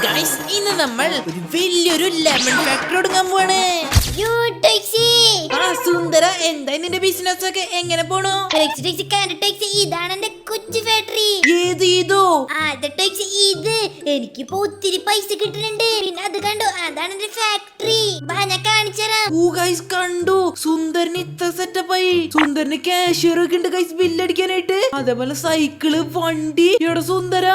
Guys ഇന്ന് നമ്മൾ ഒരു വലിയൊരു ലെമൺ ഫാക്ടറി തുടങ്ങാൻ പോവാണ്. സുന്ദര എന്താ നിന്റെ ബിസിനസ് ഒക്കെ എങ്ങനെ പോണു? ഇതാണ് എന്റെ കൊച്ചു ഫാക്ടറി. ഏത് ഇതോ? ഇത് എനിക്കിപ്പോ ഒത്തിരി പൈസ കിട്ടുന്നുണ്ട്. പിന്നെ അത് കണ്ടു, അതാണ് എന്റെ ഫാക്ടറി. ഞാൻ കാണിച്ചരാം. ഓ ഗൈസ് കണ്ടു, സുന്ദരന് ഇത്ര സെറ്റപ്പായി. സുന്ദരന് കാഷ്യർ ഒക്കെ ഉണ്ട് ഗൈസ് ബില്ലടിക്കാനായിട്ട്. അതേപോലെ സൈക്കിള്, വണ്ടി. എവിടെ സുന്ദര?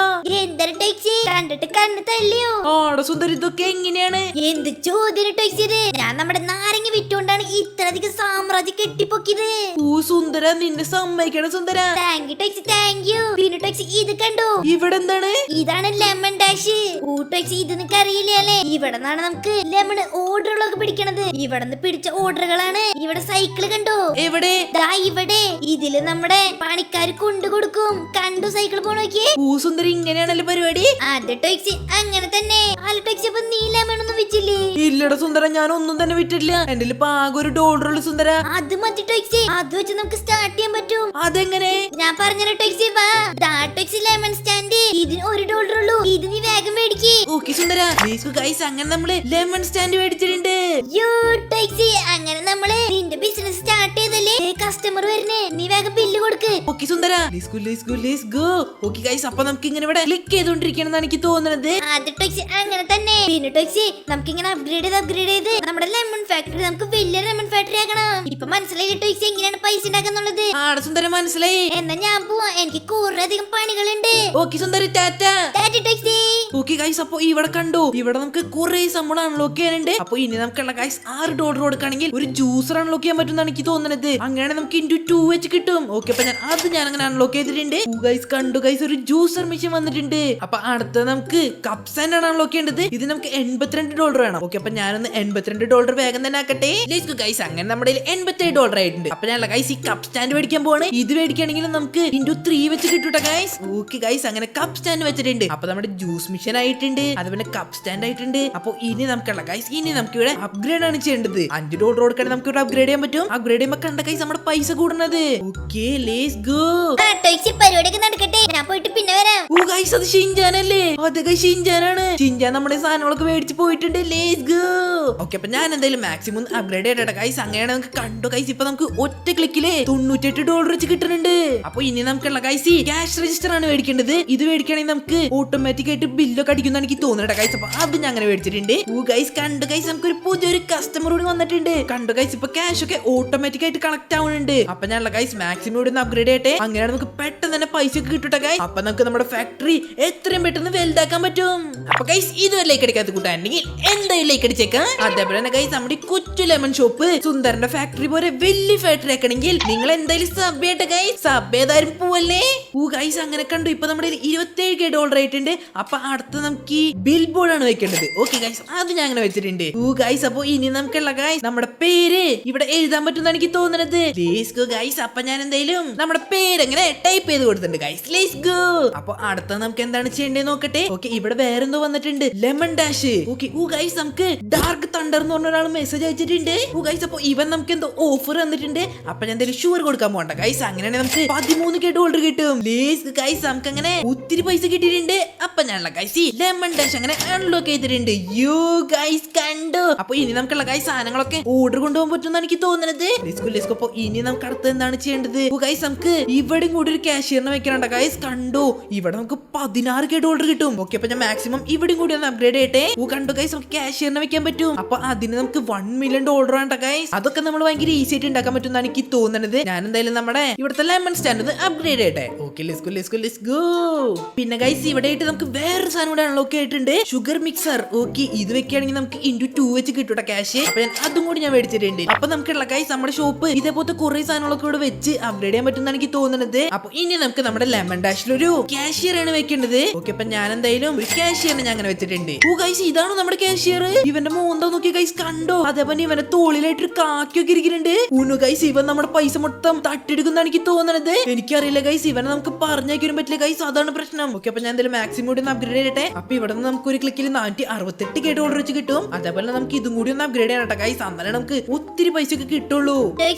എന്തൊരു ടാക്സി കണ്ടിട്ട് കണ്ണ് തള്ളിയോ? ആടെ സുന്ദര ഇതൊക്കെ എങ്ങനെയാണ്? എന്ത് ചോദ്യം ടാക്സി ഇത്? ഞാൻ നമ്മുടെ നാരങ്ങ വിറ്റുകൊണ്ടാണ് ഇത്രയധികം സാമ്രാജ്യം കെട്ടിപ്പൊക്കിയത്. ഓ സുന്ദര നിന്നെ സമ്മതിക്കണം സുന്ദര. Thank you taxi, thank you. പിന്നെ ടാക്സി ഇത് കണ്ടോ? ഇവിടെ എന്താണ്? ഇതാണ് ലെമൺ ഡാഷ്. ഓ ടാക്സി ഇത് നിനക്ക് അറിയില്ലേ? ഇവിടെ നിന്നാണ് നമുക്ക് ലെമൺ ഓർഡറുകളൊക്കെ പിടിക്കണത്. ഇവിടെ നിന്ന് പിടിച്ച ഓർഡറുകളാണ്. ഇവിടെ സൈക്കിള് കണ്ടോ? എവിടെ? ദാ ഇവിടെ. ഇതില് നമ്മുടെ പണിക്കാർ കൊണ്ടു കൊടുക്കും. കണ്ടു സൈക്കിൾ പോണോക്കിയേ. ഓ സുന്ദര ഇങ്ങനെയാണല്ലോ പരിപാടി. അത് ടാക്സി അങ്ങനെ തന്നെ. അല്ല ടാക്സി അപ്പൊ നീ ലെമൺ ഒന്നും വെച്ചില്ലേ? ഇല്ലട സുന്ദര ഞാൻ ഒന്നും തന്നെ വിറ്റില്ല. എന്റെ ആകെ ഒരു $1 സുന്ദര. അത് മതി ടാക്സി. അത് വെച്ച് നമുക്ക് സ്റ്റാർട്ട് ചെയ്യാൻ പറ്റും. അതെങ്ങനെ? ഞാൻ പറഞ്ഞ ടാക്സി വാ. ദാ ടാക്സി ലെമൺ സ്റ്റാൻഡ്. ഇതിന് $1 ഉള്ളൂ. ഇത് നീ വേഗം മേടിക്ക്. ഓക്കേ സുന്ദര. ഗൈസ് അങ്ങനെ നമ്മള് ലെമൺ സ്റ്റാൻഡ് മേടിച്ചിട്ടുണ്ട്. യോ ടാക്സി അങ്ങനെ നമ്മള് നിന്റെ ബിസിനസ് സ്റ്റാർട്ട് ചെയ്തല്ലേ? കസ്റ്റമർ വരുന്നേ, നീ വേഗം ബില്ല് കൊടുക്ക്. Okay Sundara. Let's go. Okay guys അപ്പൊ നമുക്ക് ഇങ്ങനെ ഇവിടെ ക്ലിക്ക് ചെയ്തോണ്ടിരിക്കണമെന്നാണ് എനിക്ക് തോന്നുന്നത്. അത് ടാക്സി അങ്ങനെ തന്നെ. പിന്നെ ടാക്സി നമുക്ക് ഇങ്ങനെ അപ്ഗ്രേഡ് ചെയ്ത് നമ്മുടെ ലെമൺ ഫാക്ടറി നമുക്ക് വലിയ ലെമൺ ഫാക്ടറി ആക്കണം. ഇപ്പൊ മനസ്സിലായി ടാക്സി എങ്ങനെയാണ് പൈസ ഉണ്ടാക്കുന്നുള്ളത്? ആടെ സുന്ദര മനസ്സിലായി. എന്നാ ഞാൻ പോവാ, എനിക്ക് കുറെ അധികം പണികളുണ്ട്. ഓക്കേ സുന്ദര ടാറ്റ. ടാക്സി. ഓക്കേ ഗൈസ് അപ്പൊ ഇവിടെ കണ്ടു, ഇവിടെ നമുക്ക് കുറെ സംഭവം അൺലോക്ക് ചെയ്യാനുണ്ട്. അപ്പൊ ഇനി നമുക്കുള്ള ഗൈസ് $6 കൊടുക്കുകയാണെങ്കിൽ ഒരു ജ്യൂസർ അൺലോക്ക് ചെയ്യാൻ പറ്റുമെന്നാണ് എനിക്ക് തോന്നുന്നത്. അങ്ങനെയാണ് നമുക്ക് *2 വെച്ച് കിട്ടും. ഓക്കെ അപ്പൊ ഞാൻ അങ്ങനെ അൺലോക്ക് ചെയ്തിട്ടുണ്ട്. ഗൈസ് കണ്ടു ഗൈസ് ഒരു ജ്യൂസർ മെഷീൻ വന്നിട്ടുണ്ട്. അപ്പൊ അടുത്ത നമുക്ക് കപ്പ് സ്റ്റാൻഡ് ആണ് അൺലോക്ക് ചെയ്യേണ്ടത്. ഇത് നമുക്ക് $82 വേണം. ഓക്കെ അപ്പൊ ഞാനൊന്ന് $82 വേഗം തന്നെ ആക്കട്ടെ. ഗൈസ് അങ്ങനെ നമ്മുടെ $87 ആയിട്ടുണ്ട്. അപ്പൊ ഞാൻ ഗൈസ് ഈ കപ്പ് സ്റ്റാൻഡ് മേടിക്കാൻ പോവാണ്. ഇത് മേടിക്കുകയാണെങ്കിൽ നമുക്ക് *3 വെച്ച് കിട്ടൂട്ടെ ഗൈസ്. ഓക്കെ ഗൈസ് അങ്ങനെ കപ്പ് സ്റ്റാൻഡ് വെച്ചിട്ടുണ്ട്. അപ്പൊ നമ്മുടെ ജ്യൂസ് മെഷീൻ ആയിട്ടുണ്ട്, അതുപോലെ കപ്പ് സ്റ്റാൻഡ് ആയിട്ടുണ്ട്. അപ്പൊ ഇനി നമുക്കുള്ള ഗൈസ് ഇനി നമുക്ക് ഇവിടെ അപ്ഗ്രേഡ് ആണ് ചെയ്യേണ്ടത്. $5 കൊടുക്കാൻ നമുക്ക് ഇവിടെ അപ്ഗ്രേഡ് ചെയ്യാൻ പറ്റും. അപ്ഗ്രേഡ് ചെയ്യുമ്പോ കണ്ട ഗൈസ് നമ്മുടെ പൈസ കൂടുന്നത്. Okay let's go. പരിപാടിയൊക്കെ നടക്കട്ടെ, ഞാൻ പോയിട്ട് പിന്നെ വരാം. ഓ ഗൈസ് അത് ഷിൻജാനല്ലേ? അതെ ഗൈസ് ഷിൻജാനാണ്. ഷിൻജാൻ നമ്മുടെ സാധനങ്ങളൊക്കെ മേടിച്ച് പോയിട്ടുണ്ട്. Let's go. ഓക്കെ അപ്പൊ ഞാൻ എന്തായാലും മാക്സിമം അപ്ഗ്രേഡ് ചെയ്യട്ടെ ഗൈസ്. അങ്ങനെയാണ് നമുക്ക് കണ്ടു ഗൈസ് ഇപ്പൊ നമുക്ക് ഒറ്റ ക്ലിക്കില് $98 വെച്ച് കിട്ടുന്നുണ്ട്. അപ്പൊ ഇനി നമുക്കുള്ള ഗൈസ് ക്യാഷ് രജിസ്റ്റർ ആണ് മേടിക്കേണ്ടത്. ഇത് മേടിക്കുകയാണെങ്കിൽ നമുക്ക് ഓട്ടോമാറ്റിക് ആയിട്ട് ബില്ലൊക്കെ അടിക്കുന്ന എനിക്ക് തോന്നുന്നുണ്ട് ഗൈസ്. അപ്പൊ അത് ഞാൻ അങ്ങനെ മേടിച്ചിട്ടുണ്ട്. ഓ ഗൈസ് കണ്ടു ഗൈസ് നമുക്ക് ഒരു പുതിയൊരു കസ്റ്റമർ കൂടി വന്നിട്ടുണ്ട്. കണ്ടു ഗൈസ് ഇപ്പൊ ക്യാഷ് ഒക്കെ ഓട്ടോമാറ്റിക് ആയിട്ട് കളക്ട് ആവുന്നുണ്ട്. അപ്പൊ ഞാനുള്ള ഗൈസ് മാക്സിമം ഇവിടെ ഒന്ന് അപ്ഗ്രേഡ് ചെയ്യട്ടെ. അങ്ങനെയാണ് നമുക്ക് പെട്ടെന്ന് തന്നെ പൈസ ഒക്കെ കിട്ടട്ടെ ഗൈസ്. അപ്പൊ നമുക്ക് നമ്മുടെ ഫാക്ടറി എത്രയും പെട്ടെന്ന് വലുതാക്കാൻ പറ്റും. അപ്പൊ ഗൈസ് ഇതുവരെ ലൈക്ക് അടിക്കാത്ത കൂട്ടാണെങ്കിൽ എന്തായാലും ലൈക്ക് അടിച്ചേക്കാം. അതേപോലെ തന്നെ ഗൈസ് നമ്മുടെ കൊച്ചു ലെമൺ ഷോപ്പ് സുന്ദരന്റെ ഫാക്ടറി പോലെ വലിയ ഫാക്ടറി ആക്കണമെങ്കിൽ നിങ്ങൾ എന്തായാലും സബ് ചെയ്യട്ടെ ഗൈസ്. സബ് ചെയ്താലും പോവല്ലേ? ഓ ഗൈസ് അങ്ങനെ കണ്ടു ഇപ്പൊ നമ്മുടെ $27 ആയിട്ടുണ്ട്. അപ്പൊ അടുത്ത നമുക്ക് ഈ ബിൽ ബോർഡ് ആണ് വെക്കേണ്ടത്. ഓക്കെ ഗൈസ് അത് ഞാൻ അങ്ങനെ വെച്ചിട്ടുണ്ട്. ഓ ഗൈസ് അപ്പൊ ഇനി നമുക്കുള്ള ഗൈസ് നമ്മുടെ പേര് ഇവിടെ എഴുതാൻ പറ്റുന്ന എനിക്ക് തോന്നുന്നത്. Let's go guys. അപ്പൊ ഞാൻ എന്തായാലും നമ്മുടെ പേര് എങ്ങനെ ടൈപ്പ് ചെയ്ത് കൊടുത്തിട്ടുണ്ട് ഗൈസ്. Let's go. അപ്പൊ അടുത്ത നമുക്ക് എന്താണ് ചെയ്യേണ്ടത് നോക്കട്ടെ. ഓക്കെ ഇവിടെ വേറെ എന്തോ വന്നിട്ടുണ്ട്, ലെമൺ ഡാഷ്. ഓക്കെ ഓ ഗൈസ് നമുക്ക് ഡാർക്ക് തണ്ടർ എന്ന് പറഞ്ഞ ഒരാൾ മെസ്സേജ് അയച്ചിട്ടുണ്ട്. ഓ ഗൈസ് അപ്പൊ ഇവൻ നമുക്ക് എന്തോ ഓഫർ തന്നിട്ടുണ്ട്. അപ്പൊ ഞാൻ എന്തായാലും ഷുവർ കൊടുക്കാൻ പോകണ്ട ഗൈസ്. അങ്ങനെയാണെങ്കിൽ നമുക്ക് $13 കിട്ടും. ലെറ്റ്സ് ഗൈസ് നമുക്ക് അങ്ങനെ ഒത്തിരി പൈസ കിട്ടിയിട്ടുണ്ട്. അപ്പൊ ഞാനുള്ള ഗൈസ് ലെമൺ ഡാഷ് അങ്ങനെ അൺലോക്ക് ചെയ്തിട്ടുണ്ട്. യോ ഗൈസ് കണ്ടു. അപ്പൊ ഇനി നമുക്കുള്ള ഗൈസ് സാധനങ്ങളൊക്കെ ഓർഡർ കൊണ്ടുപോകാൻ പറ്റുമെന്നാണ് എനിക്ക് തോന്നുന്നത്. അപ്പൊ ഇനി നമുക്ക് അടുത്ത് എന്താണ് ചെയ്യേണ്ടത്? ഗൈസ് നമുക്ക് ഇവിടെ കൂടി ഒരു കാഷ്യറിനെ വെക്കാനുണ്ട് ഗൈസ്. കണ്ടു ഇവിടെ നമുക്ക് $16 കിട്ടും. ഓക്കെ അപ്പൊ ഞാൻ മാക്സിമം ഇവിടെ കൂടി ഒന്ന് അപ്ഗ്രേഡ് ചെയ്യട്ടെ. കണ്ടു ഗൈസ് നമുക്ക് കാഷ്യറിനെ വെക്കാൻ പറ്റും. അപ്പൊ അതിന് നമുക്ക് $1 million വേണ്ട ഗൈസ്. അതൊക്കെ നമ്മൾ ഭയങ്കര ഈസി ആയിട്ട് ഉണ്ടാക്കാൻ പറ്റുമെന്നാണ് എനിക്ക് തോന്നുന്നത്. ഞാൻ എന്തായാലും നമ്മുടെ ഇവിടുത്തെ ലെമൺ സ്റ്റാൻഡ് അപ്ഗ്രേഡ് ചെയ്യട്ടെ. Okay let's go. പിന്നെ ഗൈസ് ഇവിടെ ആയിട്ട് നമുക്ക് വേറൊരു സാധനം കൂടെ അൺലോക്ക് ആയിട്ടുണ്ട്, ഷുഗർ മിക്സർ. ഓക്കെ ഇത് വെക്കുകയാണെങ്കിൽ നമുക്ക് *2 വെച്ച് കിട്ടൂട്ടെ ക്യാഷ്. അപ്പൊ ഞാൻ അതും കൂടി ഞാൻ മേടിച്ചിട്ടുണ്ട്. അപ്പൊ നമുക്കുള്ള ഗൈസ് നമ്മുടെ ഷോപ്പ് ഇതേപോലത്തെ കുറെ സാധനങ്ങളൊക്കെ ഇവിടെ വെച്ച് അപ്ഗ്രേഡ് ചെയ്യാൻ പറ്റുമെന്നാണ് എനിക്ക് തോന്നുന്നത്. അപ്പൊ ഇനി നമുക്ക് നമ്മുടെ ലെമൺ ഡാഷിൽ ഒരു കാഷ്യർ ആണ് വെക്കേണ്ടത്. ഓക്കെ അപ്പൊ ഞാൻ എന്തായാലും ഒരു കാഷ്യറിനെ ഞാൻ അങ്ങനെ വെച്ചിട്ടുണ്ട്. ഗൈസ് ഇതാണോ നമ്മുടെ കാഷ്യർ? ഇവന്റെ മോന്താ നോക്കി ഗൈസ് കണ്ടോ? അതേപോലെ ഇവന്റെ തോളിലായിട്ടൊരു കാക്കിയൊക്കെ ഇരിക്കുന്നുണ്ട്. ഗൈസ് ഇവൻ നമ്മുടെ പൈസ മൊത്തം തട്ടിയെടുക്കുന്നതാണ് എനിക്ക് തോന്നുന്നത്. എനിക്കറിയില്ല ഗൈസ്, ഇവനെ നമുക്ക് പറഞ്ഞേക്കാനും പറ്റില്ല ഗൈസ്, അതാണ് പ്രശ്നം. ഓക്കെ അപ്പൊ ഞാൻ എന്തായാലും മാക്സിമം കൂടി ഒന്ന് അപ്ഗ്രേഡ് ചെയ്യട്ടെ. അപ്പൊ ഇവിടെ നിന്ന് നമുക്ക് ഒരു ക്ലിക്കിൽ $468 വെച്ച് കിട്ടും. അതേപോലെ നമുക്ക് ഇതും കൂടി ഒന്ന് അപ്ഗ്രേഡ് ചെയ്യണം ഗൈസ്. അന്നേരം നമുക്ക് ഒത്തിരി പൈസ ഒക്കെ കിട്ടുള്ളൂ.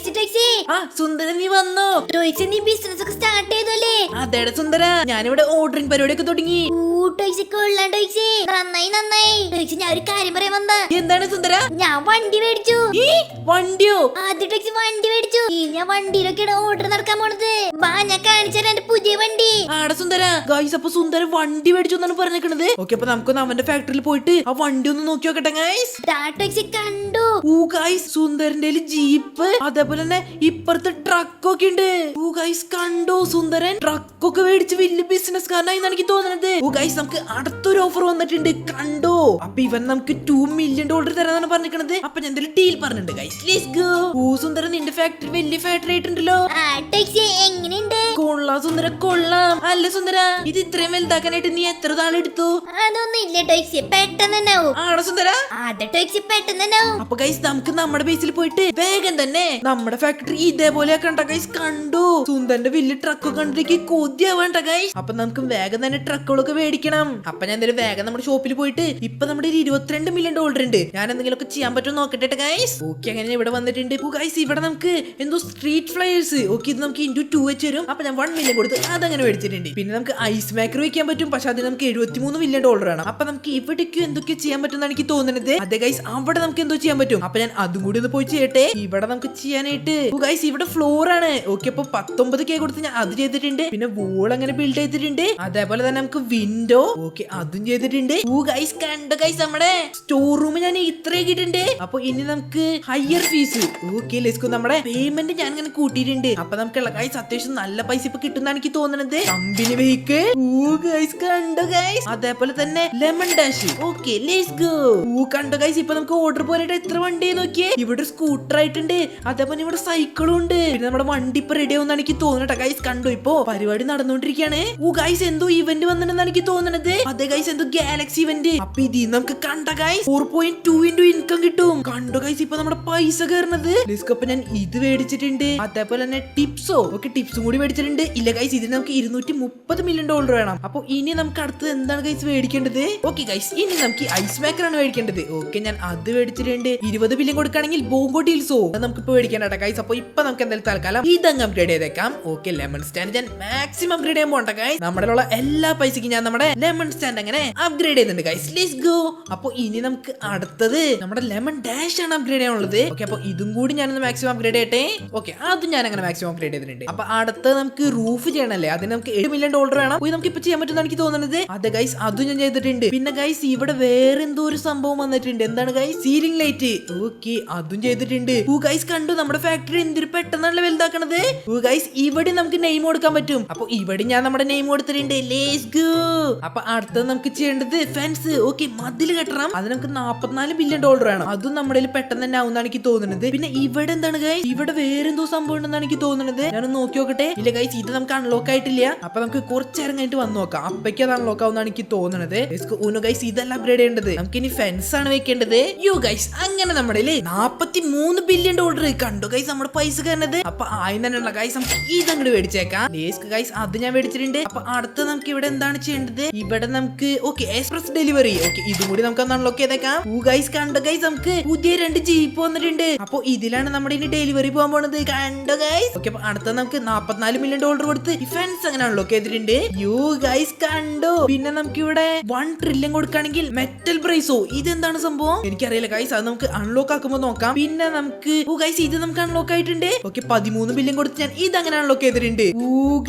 ടോയ്സി. ആ സുന്ദരൻ നീ വന്നോ? ടോയ്സി നീ ബിസിനസ് ഒക്കെ സ്റ്റാർട്ട് ചെയ്തല്ലേ? അതേടെ സുന്ദര, ഞാനിവിടെ ഓർഡറിംഗ് പരിപാടിയൊക്കെ തുടങ്ങി. ടോയ്സി കൊള്ളാം ടോയ്സി. നന്നായി ടോയ്സി, ഞാൻ ഒരു കാര്യം പറയാൻ വന്ന. എന്താണ് സുന്ദര? ഞാൻ വണ്ടി മേടിച്ചു. വണ്ടിയോ? ആദ്യ ടോയ്സി വണ്ടി മേടിച്ചു. ഞാൻ വണ്ടിയിലൊക്കെയാണ് ഓർഡർ നടക്കാൻ പോണത്. വാ ഞാൻ കാണിച്ചാൽ എന്റെ പുതിയ വണ്ടി. ആടെ സുന്ദര, ഗൈസ് അപ്പൊ സുന്ദര വണ്ടി മേടിച്ചു എന്നാണ് പറഞ്ഞേക്കണത്. ഓക്കെ, അപ്പൊ നമുക്കൊന്ന് അവന്റെ ഫാക്ടറിയിൽ പോയിട്ട് ആ വണ്ടി ഒന്ന് നോക്കി നോക്കട്ടെ ഗൈസ്. ടോയ്സി കണ്ടു. ഗൈസ് സുന്ദരന്റെ ജീപ്പ്, അതേപോലെ തന്നെ ഇപ്പുറത്തെ ട്രക്കൊക്കെ ഉണ്ട്. ഗൈസ് കണ്ടോ, സുന്ദരൻ ട്രക്കൊക്കെ മേടിച്ച് വലിയ ബിസിനസ്കാരനായി എനിക്ക് തോന്നുന്നത്. ഗൈസ് നമുക്ക് അടുത്തൊരു ഓഫർ വന്നിട്ടുണ്ട്, കണ്ടോ? അപ്പൊ ഇവൻ നമുക്ക് $2 million തരാന്നാണ് പറഞ്ഞിരിക്കണത്. അപ്പൊ ഞാൻ എന്തെങ്കിലും ഡീൽ പറഞ്ഞിട്ടുണ്ട് ഗൈസ്. Let's go. സുന്ദരൻ, നിന്റെ ഫാക്ടറി വലിയ ഫാക്ടറി ആയിട്ടുണ്ടല്ലോ. ടോയ്സി എങ്ങനെയുണ്ട്? കൊള്ളാം സുന്ദര, കൊള്ളാം. അല്ല സുന്ദര, ഇത് ഇത്രയും വലുതാക്കാനായിട്ട് നീ എത്ര നാളെടുത്തു? അതൊന്നും ഇല്ല ടോയ്സി, പെട്ടെന്ന് തന്നെ ആവും. ആണോ സുന്ദര? അതെ ടോയ്സി, പെട്ടെന്ന് തന്നെ ആവും. അപ്പൊ ഗൈസ് നമുക്ക് നമ്മുടെ ബേസിൽ പോയിട്ട് വേഗം തന്നെ നമ്മുടെ ഫാക്ടറി ഇതേപോലെ കണ്ട ഗൈസ്. കണ്ടു സുന്ദരന്റെ വലിയ ട്രക്ക് കണ്ടിട്ട് കൊതിയാവണ്ട ഗൈസ്. അപ്പൊ നമുക്ക് വേഗം തന്നെ ട്രക്കുകളൊക്കെ മേടിക്കണം. അപ്പൊ ഞാൻ എന്തായാലും വേഗം നമ്മുടെ ഷോപ്പിൽ പോയിട്ട് ഇപ്പൊ നമ്മുടെ $22 million ഉണ്ട്. ഞാൻ എന്തെങ്കിലുമൊക്കെ ചെയ്യാൻ പറ്റുമോ നോക്കട്ടെ ഗൈസ്. ഓക്കെ, അങ്ങനെ ഇവിടെ വന്നിട്ടുണ്ട്. ഗൈസ് ഇവിടെ നമുക്ക് എന്തോ സ്ട്രീറ്റ് ഫ്ലയേഴ്സ്. ഓക്കെ, ഇത് നമുക്ക് *2 വെച്ച് വരും. അപ്പൊ ഞാൻ 1 million കൊടുത്ത് അതങ്ങനെ മേടിച്ചിട്ടുണ്ട്. പിന്നെ നമുക്ക് ഐസ് മേക്കർ വെക്കാൻ പറ്റും, പക്ഷെ അതിന് നമുക്ക് $73 million ആണ്. അപ്പൊ നമുക്ക് ഇവിടേക്കും എന്തൊക്കെ ചെയ്യാൻ പറ്റും എന്നാണ് എനിക്ക് തോന്നുന്നത്. അതെ ഗൈസ്, അവിടെ നമുക്ക് എന്തോ ചെയ്യാൻ പറ്റും. അപ്പൊ ഞാൻ അതും കൂടി ഒന്ന് പോയി ചെയ്യട്ടെ. ഇവിടെ നമുക്ക് ചെയ്യാനായിട്ട് ഗൈസ് ഇവിടെ ഫ്ലോർ ആണ്. ഓക്കെ, അപ്പൊ 19K കൊടുത്ത് ഞാൻ അത് ചെയ്തിട്ടുണ്ട്. പിന്നെ വോൾ അങ്ങനെ ബിൽഡ് ചെയ്തിട്ടുണ്ട്. അതേപോലെ തന്നെ നമുക്ക് വിൻഡോ, ഓക്കെ, അതും ചെയ്തിട്ടുണ്ട്. ഗൈസ് കണ്ടോ ഗൈസ്, നമ്മുടെ സ്റ്റോർ റൂം ഞാൻ ഇത്ര ആക്കിയിട്ടുണ്ട്. അപ്പൊ ഇനി നമുക്ക് higher fees. Okay let's go. നമ്മുടെ പേയ്മെന്റ് ഞാൻ ഇങ്ങനെ കൂട്ടിയിട്ടുണ്ട്. അപ്പൊ നമുക്കുള്ള ഗൈസ് അത്യാവശ്യം നല്ല പൈസ ഇപ്പൊ കിട്ടുന്നതാണ് എനിക്ക് തോന്നുന്നത്. കമ്പനി വെഹിക്കിൾ, ഗൈസ് കണ്ടോ ഗൈസ്. അതേപോലെ തന്നെ lemon dash. Okay let's go. കണ്ടോ ഗൈസ്, ഇപ്പൊ നമുക്ക് ഓർഡർ പോയിട്ട് എത്ര വണ്ടി നോക്കിയേ. ഇവിടെ സ്കൂട്ടർ ആയിട്ടുണ്ട്, അതേപോലെ ഇവിടെ സൈക്കിളും ഉണ്ട്. പിന്നെ നമ്മുടെ വണ്ടി ഇപ്പൊ റെഡി ആവുന്നാണ് എനിക്ക് തോന്നട്ടെ ഗൈസ്. കണ്ടോ ഇപ്പൊ പരിപാടി നടന്നുകൊണ്ടിരിക്കുകയാണ്. ഗൈസ് എന്തോ ഇവന്റ് വന്നിട്ടുണ്ടെന്നാണ് എനിക്ക് തോന്നുന്നത്. അതെ ഗൈസ്, എന്തോ ഗാലക്സി ഇവന്റ്. അപ്പൊ ഇതിൽ നമുക്ക് കണ്ട ഗൈസ് 4.2 ഇൻകം കിട്ടും. കണ്ടോ ഗൈസ്, ഇപ്പൊ നമ്മുടെ പൈസ കയറുന്നത്. അപ്പൊ ഞാൻ ഇത് മേടിച്ചിട്ടുണ്ട്. അതേപോലെ തന്നെ ടിപ്സോ, ഓക്കെ, ടിപ്സും കൂടി മേടിച്ചിട്ടുണ്ട്. ഇല്ല ഗൈസ്, ഇതിന് നമുക്ക് $230 million വേണം. അപ്പൊ ഇനി നമുക്ക് അടുത്തത് എന്താണ് ഗൈസ് മേടിക്കേണ്ടത്? ഓക്കെ ഗൈസ്, ഇനി നമുക്ക് ഐസ് മേക്കർ ആണ് മേടിക്കേണ്ടത്. ഓക്കെ, ഞാൻ അത് മേടിച്ചിട്ടുണ്ട്. 20 ബില്യൺ കൊടുക്കുകയാണെങ്കിൽ ബോംബോ ഡീൽസോ നമുക്ക് മേടിക്കേണ്ട ഗൈസ്. അപ്പൊ ഇപ്പൊ നമുക്ക് എന്തായാലും തൽക്കാലം ഇതങ്ങ് അപ്ഗ്രേഡ് ചെയ്തേക്കാം. ഓക്കെ, ലെമൺ സ്റ്റാൻഡ് ഞാൻ മാക്സിമം അപ്ഗ്രേഡ് ചെയ്യാൻ പോകണ്ട ഗൈസ്. നമ്മുടെ എല്ലാ പൈസക്കും ഞാൻ നമ്മുടെ ലെമൺ സ്റ്റാൻഡ് അങ്ങനെ അപ്ഗ്രേഡ് ചെയ്യുന്നുണ്ട് ഗൈസ്. Let's go. അപ്പൊ ഇനി നമുക്ക് അടുത്തത് നമ്മുടെ ലെമൺ ഡാഷ് ആണ് അപ്ഗ്രേഡ് ചെയ്യാനുള്ളത്. ഓക്കെ, അപ്പൊ ഇതും കൂടി ഞാനൊന്ന് മാക്സിമം അപ്ഗ്രേഡ് ചെയ്യട്ടെ. ഓക്കെ, അതും ഞാൻ അങ്ങനെ മാക്സിമം അപ്ഗ്രേഡ് ചെയ്തിട്ടുണ്ട്. അപ്പൊ അടുത്തത് നമുക്ക് റൂഫ് ചെയ്യണല്ലേ, അതിന് നമുക്ക് $7 million വേണം. പോയി നമുക്ക് ഇപ്പൊ ചെയ്യാൻ പറ്റുന്ന എനിക്ക് തോന്നുന്നത്. അതെ ഗൈസ്, അതും ഞാൻ ചെയ്തിട്ടുണ്ട്. പിന്നെ ഗൈസ് ഇവിടെ വേറെ എന്തോ ഒരു സംഭവം വന്നിട്ടുണ്ട്. എന്താണ് ഗൈസ്? Ceiling light. ഓക്കെ, അതും ചെയ്തിട്ടുണ്ട്. ഗൈസ് കണ്ടു നമ്മുടെ ഫാക്ടറി എന്തൊരു പെട്ടെന്നാണല്ലോ വലുതാക്കണത്. ഗൈസ് ഇവിടെ നമുക്ക് നെയിം കൊടുക്കാൻ പറ്റും. അപ്പൊ ഇവിടെ ഞാൻ നമ്മുടെ നെയിം കൊടുത്തിട്ടുണ്ട്. Let's go. അപ്പൊ അടുത്തത് നമുക്ക് ചെയ്യേണ്ടത് ഫെൻസ്. ഓക്കെ, മതിൽ കെട്ടണം. അത് നമുക്ക് $44 million വേണം. അതും നമ്മുടെ പെട്ടെന്ന് തന്നെ ആവുന്നതാണ് എനിക്ക് തോന്നുന്നത്. പിന്നെ ഇവിടെ എന്താണ് ഗൈസ്? ഇവിടെ വേറെ എന്തോ സംഭവം ഉണ്ടെന്നാണ് എനിക്ക് തോന്നുന്നത്. ഞാനൊന്ന് നോക്കി നോക്കട്ടെ. ഇല്ല ഗൈസ്, ഇത് നമുക്ക് അൺലോക്ക് ആയിട്ടില്ല. അപ്പൊ നമുക്ക് കുറച്ചേരം കഴിഞ്ഞിട്ട് വന്ന് നോക്കാം. അപ്പയ്ക്ക് അത് അൺലോക്ക് ആവുന്നതാണ് എനിക്ക് തോന്നുന്നത്. ഗൈസ് ഇതല്ല അപ്ഗ്രേഡ് ചെയ്യേണ്ടത്. നമുക്ക് ഇനി ഫെൻസ് ആണ് വെക്കേണ്ടത്. ഗൈസ് അങ്ങനെ നമ്മുടെ $43 billion കണ്ടു ഗൈസ് നമ്മുടെ പൈസ കയറുന്നത്. അപ്പൊ ആദ്യം തന്നെയുള്ള ഗൈസ് നമുക്ക് ഇതങ്ങോട്ട് മേടിച്ചേക്കാം. ഗൈസ് അത് ഞാൻ മേടിച്ചിട്ടുണ്ട്. അപ്പൊ അടുത്ത് നമുക്ക് ഇവിടെ എന്താണ് ചെയ്യേണ്ടത്? ഇവിടെ നമുക്ക് ഓക്കെ എക്സ്പ്രസ് ഡെലിവറി. ഓക്കെ, ഇതും കൂടി നമുക്ക് അൺലോക്ക് ചെയ്തേക്കാം. ഗൈസ് കണ്ടോ ഗൈസ്, നമുക്ക് പുതിയ 2 ജീപ്പ് വന്നിട്ടുണ്ട്. അപ്പൊ ഇതിലാണ് നമ്മുടെ ഇനി ഡെലിവറി പോകാൻ പോണത്. കണ്ടോ ഗൈസ്. ഓക്കെ, അപ്പൊ അടുത്ത നമുക്ക് $44 million കൊടുത്ത് ഈ ഫെൻസ് അങ്ങനെ അൺലോക്ക് ചെയ്തിട്ടുണ്ട്. ഗൈസ് കണ്ടോ. പിന്നെ നമുക്ക് ഇവിടെ 1 trillion കൊടുക്കുകയാണെങ്കിൽ മെറ്റൽ ബ്രേസോ. ഇതെന്താണ് സംഭവം എനിക്കറിയില്ല ഗൈസ്. അത് നമുക്ക് അൺലോക്ക് ആക്കുമ്പോൾ നോക്കാം. പിന്നെ നമുക്ക് ഗൈസ് ഇത് നമുക്ക് അൺലോക്ക് ആയിട്ടുണ്ട്. ഓക്കെ, 13 ബില്യൺ കൊടുത്ത് ഞാൻ ഇതങ്ങനെ അൺലോക്ക് ചെയ്തിട്ടുണ്ട്.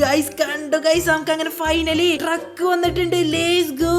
ഗൈസ് കണ്ടോ ഗൈസ്, നമുക്ക് അങ്ങനെ ഫൈനലി ട്രക്ക് വന്നിട്ടുണ്ട്. Let's go.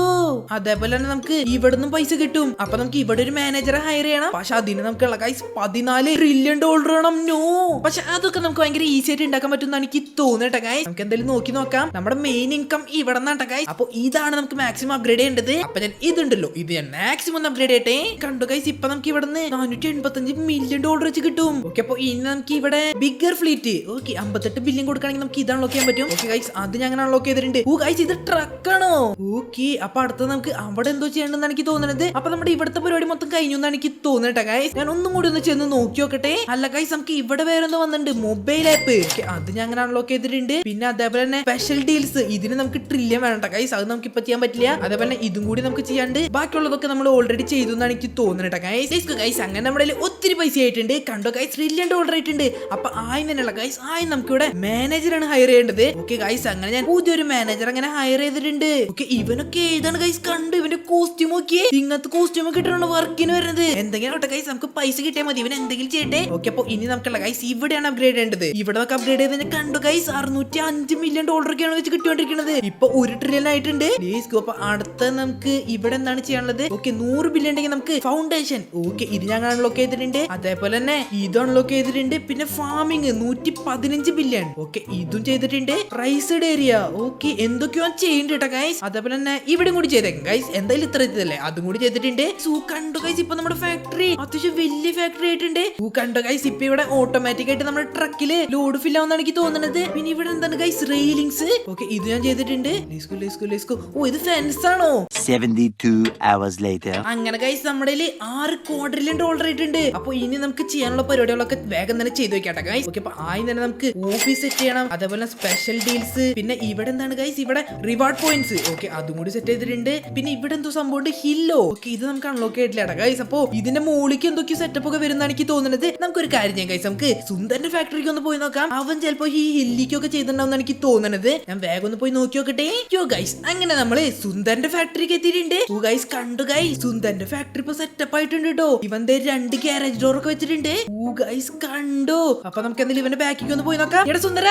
അതേപോലെ തന്നെ നമുക്ക് ഇവിടുന്ന് പൈസ കിട്ടും. അപ്പൊ നമുക്ക് ഇവിടെ ഒരു മാനേജറെ ഹയർ ചെയ്യണം. പക്ഷെ അതിന് നമുക്കുള്ള ഗൈസ് $14 trillion വേണം. നോ, പക്ഷെ അതൊക്കെ നമുക്ക് ഭയങ്കര ഈസി ആയിട്ട് ഉണ്ടാക്കാൻ പറ്റുമെന്നാണ് എനിക്ക് തോന്നട്ടെ ഗൈസ്. നമുക്ക് എന്തായാലും നോക്കി നോക്കാം. നമ്മുടെ മെയിൻ ഇൻകം ഇവിടെ നിന്നാണ് ഗൈസ്. അപ്പൊ ഇതാണ് നമുക്ക് മാക്സിമം അപ്ഗ്രേഡ് ചെയ്യേണ്ടത്. അപ്പൊ ഞാൻ ഇതുണ്ടല്ലോ, ഇത് ഞാൻ മാക്സിമം അപ്ഗ്രേഡ് ചെയ്യട്ടെ. കണ്ടു ഗൈസ്, ഇപ്പൊ നമുക്ക് ഇവിടുന്ന് $485 million വെച്ച് കിട്ടും. ഓക്കെ, അപ്പൊ ഇനി നമുക്ക് ഇവിടെ ബിഗർ ഫ്ലീറ്റ്. ഓക്കെ, 58 ബില്യൺ കൊടുക്കുകയാണെങ്കിൽ നമുക്ക് ഇത് അൺലോക്ക് ചെയ്യാൻ പറ്റും. ഓക്കെ ഗൈസ്, അത് ഞാൻ അൺലോക്ക് ചെയ്തിട്ടുണ്ട്. ഗൈസ് ഇത് ട്രക്കാണോ? ഓക്കെ, അപ്പൊ അടുത്ത നമുക്ക് അവിടെ എന്തോ ചെയ്യണമെന്നാണ് എനിക്ക് തോന്നുന്നത്. അപ്പൊ നമ്മുടെ ഇവിടുത്തെ പരിപാടി മൊത്തം കഴിഞ്ഞു എന്നാണ് എനിക്ക് തോന്നട്ടെ ഗൈസ്. ഞാൻ ഒന്നും കൂടി ഒന്ന് ചെന്ന് നോക്കി നോക്കട്ടെ. അല്ല ഗൈസ്, നമുക്ക് ഇവിടെ വേറെ എന്തോ വന്നിട്ടുണ്ട്, മൊബൈൽ ആപ്പ്. അത് ഞാൻ അങ്ങനെ അൺലോക്ക് ചെയ്തിട്ടുണ്ട്. പിന്നെ അതേപോലെ തന്നെ സ്പെഷ്യൽ ഡീൽസ്. ഇതിന് നമുക്ക് ട്രില്യൺ വേണ്ട ഗൈസ്, അത് നമുക്ക് ഇപ്പൊ ചെയ്യാൻ പറ്റില്ല. അതേപോലെ തന്നെ ഇതും കൂടി നമുക്ക് ചെയ്യാണ്ട് ബാക്കിയുള്ളതൊക്കെ നമ്മൾ ഓൾറെഡി ചെയ്തു എന്നാണ് എനിക്ക് തോന്നുന്നത് ഗൈസ്. അങ്ങനെ നമ്മുടെ ഒത്തിരി പൈസ ആയിട്ടുണ്ട്. കണ്ടോ ഗൈസ്, $1 trillion ആയിട്ടുണ്ട്. അപ്പൊ ആയി തന്നെയുള്ള ഗൈസ് ആയി നമുക്കിവിടെ മാനേജറാണ് ഹയർ ചെയ്യേണ്ടത്. ഓക്കെ ഗൈസ് അങ്ങനെ ഞാൻ പുതിയൊരു മാനേജർ അങ്ങനെ ഹയർ ചെയ്തിട്ടുണ്ട്. ഓക്കെ ഇവനൊക്കെ ഏതാണ് ഗൈസ് കണ്ട് ഇവന്റെ കോസ്റ്റ്യൂം നോക്കിയേ. ഇങ്ങനത്തെ കോസ്റ്റ്യൂം ഒക്കെ ഇട്ടാണ് വർക്കിന് വരുന്നത്. എന്തെങ്കിലും ആട്ടെ ഗൈസ് നമുക്ക് പൈസ കിട്ടിയാൽ മതി. ഇവൻ എന്തെങ്കിലും ചെയ്യട്ടെ. ഓക്കെ അപ്പൊ ഇനി നമുക്കുള്ള ഗൈസ് ഇവിടെയാണ് അപ്ഗ്രേഡ് ചെയ്യേണ്ടത്. ഇവിടെ നമുക്ക് അപ്ഗ്രേഡ് ചെയ്ത് കണ്ടു ഗൈസ് $605 മില്യൺ ഒക്കെയാണ് വെച്ച് കിട്ടിക്കൊണ്ടിരിക്കുന്നത്. ഇപ്പൊ 1 ട്രില്യൺ ആയിട്ടുണ്ട്. അപ്പൊ അടുത്ത നമുക്ക് ഇവിടെ എന്താണ് ചെയ്യാനുള്ളത്? ഓക്കെ 100 ബില്യൺ ഉണ്ടെങ്കിൽ നമുക്ക് ഫൗണ്ടേഷൻ. ഓക്കെ ഇത് ഞാൻ അൺലോക്ക് ചെയ്തിട്ടുണ്ട്. അതേപോലെ തന്നെ ഇത് അൺലോക്ക് ചെയ്തിട്ടുണ്ട്. പിന്നെ ഫാമിംഗ് 115 ബില്യൺ. ഓക്കെ ഇതും ചെയ്തിട്ടുണ്ട്. റൈസ്ഡ് ഏരിയ ഓക്കെ എന്തൊക്കെയോ ചെയ്യുന്നുണ്ട് കേട്ടോ ഗൈസ്. അതേപോലെ തന്നെ ഇവിടെ കൂടി ചെയ്തേക്കും ഗൈസ്. എന്തായാലും ഇത്ര ഇതല്ലേ അതും കൂടി ചെയ്തിട്ടുണ്ട്. കണ്ടു ഗൈസ് ഇപ്പൊ നമ്മുടെ ഫാക്ടറി അത്യാവശ്യം വലിയ ഫാക്ടറി ആയിട്ടുണ്ട്. കണ്ടു ഗൈസ് ഇപ്പൊ ഇവിടെ ഓട്ടോമാറ്റിക് ആയിട്ട് നമ്മുടെ ട്രക്കില് ലോഡ് ഫിൽ ആവുന്നതാണ് എനിക്ക് തോന്നുന്നത്. പിന്നെ ഇവിടെ എന്താണ് ഗൈസ് റെയിലിംഗ്സ്. ഓക്കെ ഇത് ഞാൻ ചെയ്തിട്ടുണ്ട്. ഓ ഇത് ഫെൻസ് ആണോ? 72 hours later. അങ്ങനെ ഗൈസ് നമ്മുടെ $6 ക്വാഡ്രില്യൺ ആയിട്ടുണ്ട്. അപ്പൊ ഇനി നമുക്ക് ചെയ്യാനുള്ള പരിപാടികളൊക്കെ വേഗം തന്നെ ചെയ്തു വെക്കാട്ടെ ഗൈസ്. ഓക്കെ അപ്പൊ ആയി തന്നെ നമുക്ക് ഓഫീസ് സെറ്റ് ചെയ്യണം. അതേപോലെ സ്പെഷ്യൽ ഡീൽസ്. പിന്നെ ഇവിടെ എന്താണ് ഗൈസ് ഇവിടെ റിവാർഡ് പോയിന്റ്സ്. ഓക്കെ അതും കൂടി സെറ്റ് ചെയ്തിട്ടുണ്ട്. പിന്നെ ഇവിടെ എന്തോ സംഭവം ഹില്ലോ. ഓക്കെ ഇത് നമുക്ക് അൺലോക്ക് ചെയ്തിട്ടില്ല ഗൈസ്. അപ്പൊ ഇതിന്റെ മുകളിലേക്ക് എന്തൊക്കെയോ സെറ്റപ്പ് ഒക്കെ വരുന്നതാണ് എനിക്ക് തോന്നുന്നത്. നമുക്കൊരു കാര്യം ചെയ്യാം ഗൈസ്. നമുക്ക് സുന്ദരന്റെ ഫാക്ടറിക്ക് ഒന്ന് പോയി നോക്കാം. അവൻ ചിലപ്പോ ഈ ഹില്ലിക്കൊക്കെ ചെയ്തിട്ടുണ്ടാവും എനിക്ക് തോന്നുന്നത്. ഞാൻ വേഗം ഒന്ന് പോയി നോക്കി നോക്കട്ടെ. ഗൈസ് അങ്ങനെ നമ്മള് സുന്ദരന്റെ ഫാക്ടറിക്ക് എത്തിയിട്ടുണ്ട്. ഗൈസ് കണ്ടു ഗൈസ് സുന്ദരന്റെ ഫാക്ടറി ഇപ്പൊ സെറ്റപ്പ് ആയിട്ടുണ്ട് കേട്ടോ. ഇവന്റെ 2 ഗ്യാരേജ് ഡോർ ഒക്കെ വെച്ചിട്ടുണ്ട്. ഗൈസ് കണ്ടു. അപ്പൊ നമുക്ക് എന്തെങ്കിലും ഇവന്റെ ബാക്കിക്ക് ഒന്ന് പോയി നോക്കാം. എടാ സുന്ദര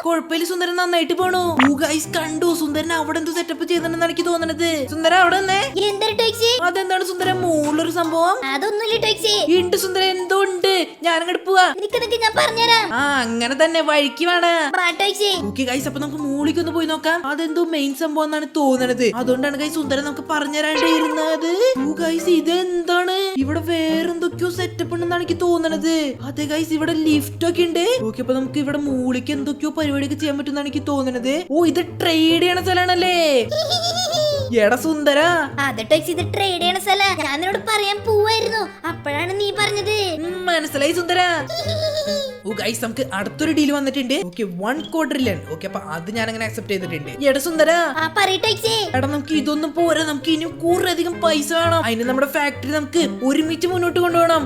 കുഴപ്പമില്ല സുന്ദരൻ നന്നായിട്ട് പോണു. ഗൈസ് കണ്ടു സുന്ദരൻ അവിടെ എന്തോ സെറ്റപ്പ് ചെയ്തിട്ടുണ്ടെന്ന് എനിക്ക് തോന്നുന്നത്. സുന്ദര അവിടെ തന്നെ അതെന്താണ് സുന്ദര മുകളിലൊരു സംഭവം? ഉണ്ട് സുന്ദര എന്തോ ഉണ്ട്. ഞാൻ അങ്ങോട്ട് പോവാ. അങ്ങനെ തന്നെ വഴിക്ക് വേണം. ഗൈസ് അപ്പൊ നമുക്ക് മൂളിക്ക് ഒന്ന് പോയി നോക്കാം. അതെന്തോ മെയിൻ സംഭവം എന്നാണ് തോന്നുന്നത്. അതുകൊണ്ടാണ് ഗൈസ് സുന്ദരൻ നമുക്ക് പറഞ്ഞുതരാണ്ടിരുന്നത്. ഗൈസ് ഇതെന്താണ്? ഇവിടെ വേറെന്തൊക്കെയോ സെറ്റപ്പ് ഉണ്ടെന്നാണ് എനിക്ക് തോന്നുന്നത്. അതെ ഗൈസ് ഇവിടെ ലിഫ്റ്റ് ഒക്കെ ഉണ്ട്. ഓക്കെ അപ്പൊ നമുക്ക് ഇവിടെ മൂളിക്ക് എന്തൊക്കെയോ പരിപാടിയൊക്കെ ചെയ്യാൻ പറ്റുമെന്നാണ് എനിക്ക് തോന്നുന്നത്. ഇത് ട്രേഡ് ചെയ്യണ സ്ഥലമാണല്ലേ? എടാ സുന്ദര ഇത് ട്രേഡ് ചെയ്യണ സ്ഥല. ഞാൻ നിന്നോട് പറയാൻ പോവായിരുന്നു. അപ്പോഴാണ് നീ പറഞ്ഞത്. മനസ്സിലായി സുന്ദര. ഗൈസ് നമുക്ക് അടുത്തൊരു ഡീൽ വന്നിട്ടുണ്ട്. ഓക്കെ 1 ക്വാഡ്രില്യൺ. ഓക്കെ അപ്പൊ അത് ഞാൻ അങ്ങനെ അക്സെപ്റ്റ് ചെയ്തിട്ടുണ്ട്. എടാ സുന്ദര എടാ നമുക്ക് ഇതൊന്നും പോരാ. നമുക്ക് ഇനി കൂടുതലധികം പൈസ വേണം. അതിന് നമ്മുടെ ഫാക്ടറി നമുക്ക് ഒരുമിച്ച് മുന്നോട്ട് കൊണ്ടുപോകണം.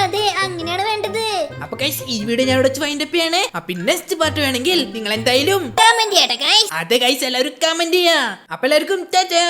അതെ അങ്ങനെയാണ് വേണ്ടത്. അപ്പൊ ഗൈസ് ഈ വീഡിയോ ഞാൻ ഇവിടെ വൈൻഡ് അപ്പ് ചെയ്യണേ. അപ്പൊ നെക്സ്റ്റ് പാർട്ട് വേണമെങ്കിൽ നിങ്ങൾ എന്തായാലും കമന്റ് ചെയ്യട്ടെ ഗൈസ്. അതെ ഗൈസ് എല്ലാവരും കമന്റ് ചെയ്യാ. അപ്പൊ എല്ലാവർക്കും ടാറ്റാ.